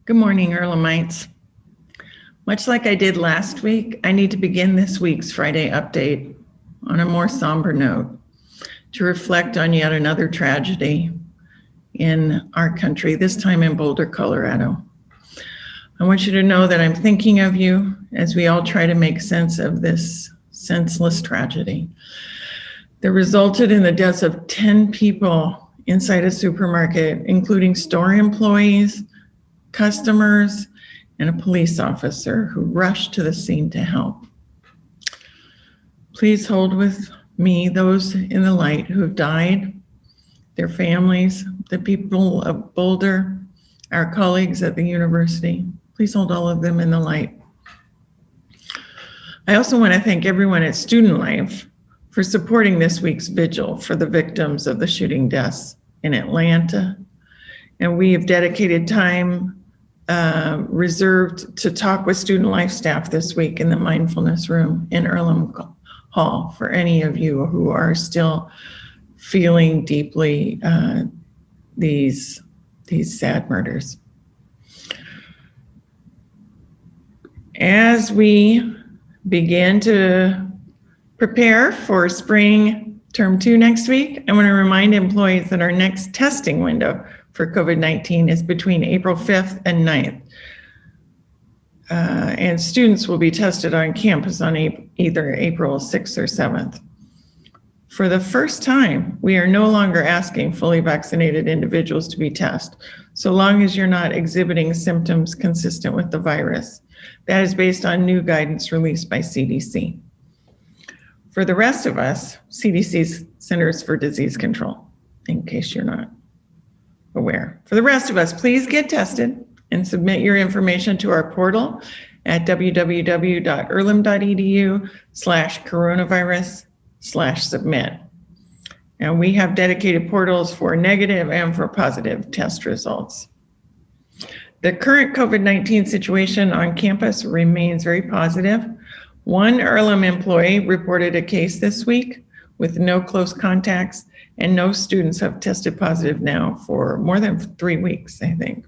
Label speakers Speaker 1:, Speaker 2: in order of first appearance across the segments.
Speaker 1: Good morning, Earlhamites. Much like I did last week, I need to begin this week's Friday update on a more somber note to reflect on yet another tragedy in our country, this time in Boulder, Colorado. I want you to know that I'm thinking of you as we all try to make sense of this senseless tragedy that resulted in the deaths of 10 people inside a supermarket, including store employees, customers, and a police officer who rushed to the scene to help. Please hold with me those in the light who have died, their families, the people of Boulder, our colleagues at the university. Please hold all of them in the light. I also want to thank everyone at Student Life for supporting this week's vigil for the victims of the shooting deaths in Atlanta. And we have dedicated time reserved to talk with Student Life staff this week in the mindfulness room in Earlham Hall for any of you who are still feeling deeply these sad murders. As we begin to prepare for spring term 2 next week, I want to remind employees that our next testing window for COVID-19 is between April 5th and 9th. And students will be tested on campus on either April 6th or 7th. For the first time, we are no longer asking fully vaccinated individuals to be tested, so long as you're not exhibiting symptoms consistent with the virus. That is based on new guidance released by CDC. For the rest of us, CDC's Centers for Disease Control, in case you're not aware. For the rest of us, please get tested and submit your information to our portal at www.earlham.edu/coronavirus/submit. And we have dedicated portals for negative and for positive test results. The current COVID-19 situation on campus remains very positive. One Earlham employee reported a case this week with no close contacts, and no students have tested positive now for more than 3 weeks, I think.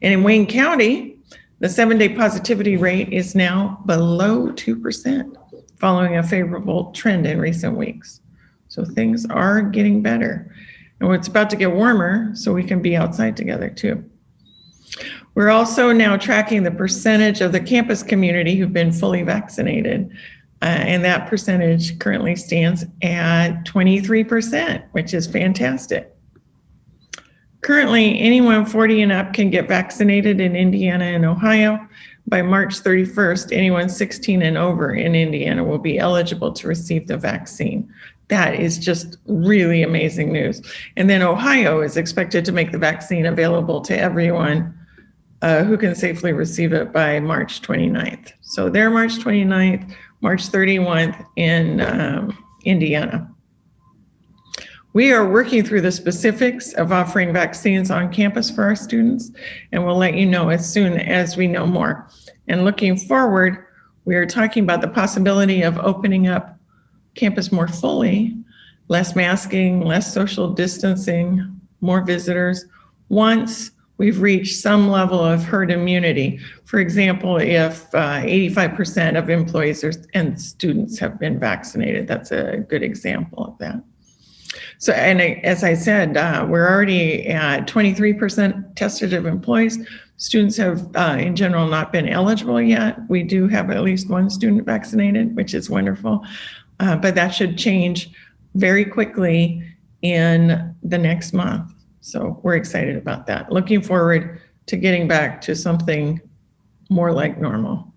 Speaker 1: And in Wayne County, the 7-day positivity rate is now below 2%, following a favorable trend in recent weeks. So things are getting better. And it's about to get warmer, so we can be outside together too. We're also now tracking the percentage of the campus community who've been fully vaccinated. And that percentage currently stands at 23%, which is fantastic. Currently, anyone 40 and up can get vaccinated in Indiana and Ohio. By March 31st, anyone 16 and over in Indiana will be eligible to receive the vaccine. That is just really amazing news. And then Ohio is expected to make the vaccine available to everyone who can safely receive it by March 29th. So they're March 29th, March 31st in Indiana. We are working through the specifics of offering vaccines on campus for our students, and we'll let you know as soon as we know more. And looking forward, we are talking about the possibility of opening up campus more fully, less masking, less social distancing, more visitors, once we've reached some level of herd immunity. For example, if 85% of employees and students have been vaccinated, that's a good example of that. So, and as I said, we're already at 23% tested of employees. Students have, in general, not been eligible yet. We do have at least one student vaccinated, which is wonderful, but that should change very quickly in the next month. So we're excited about that. Looking forward to getting back to something more like normal.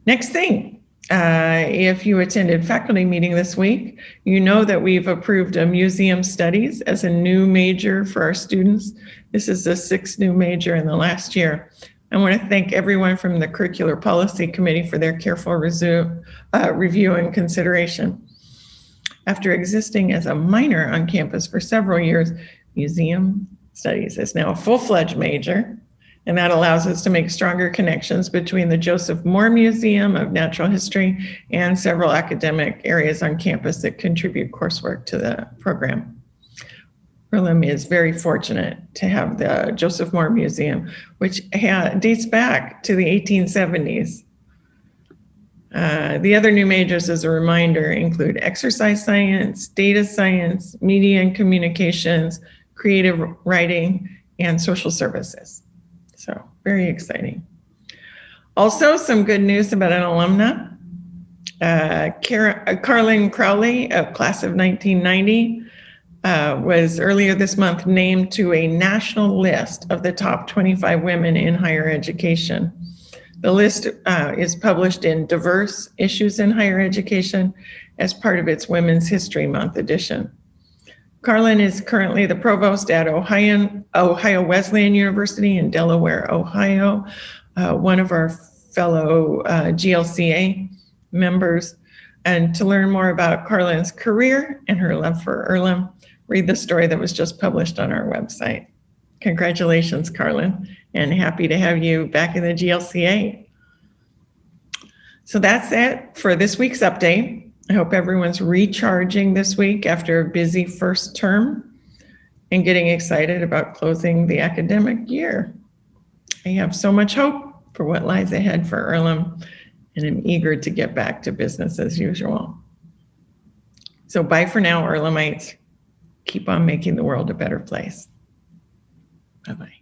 Speaker 1: Next thing, if you attended faculty meeting this week, you know that we've approved a museum studies as a new major for our students. This is the 6th new major in the last year. I want to thank everyone from the Curricular Policy Committee for their careful review and consideration. After existing as a minor on campus for several years, museum studies is now a full-fledged major, and that allows us to make stronger connections between the Joseph Moore Museum of Natural History and several academic areas on campus that contribute coursework to the program. Earlham is very fortunate to have the Joseph Moore Museum, which dates back to the 1870s. The other new majors, as a reminder, include exercise science, data science, media and communications, creative writing, and social services. So very exciting. Also, some good news about an alumna. Carlin Crowley, of class of 1990, was earlier this month named to a national list of the top 25 women in higher education. The list is published in Diverse Issues in Higher Education as part of its Women's History Month edition. Carlin is currently the provost at Ohio Wesleyan University in Delaware, Ohio, one of our fellow GLCA members. And to learn more about Carlin's career and her love for Earlham, read the story that was just published on our website. Congratulations, Carlin, and happy to have you back in the GLCA. So that's it for this week's update. I hope everyone's recharging this week after a busy first term and getting excited about closing the academic year. I have so much hope for what lies ahead for Earlham, and I'm eager to get back to business as usual. So bye for now, Earlhamites. Keep on making the world a better place. Bye-bye.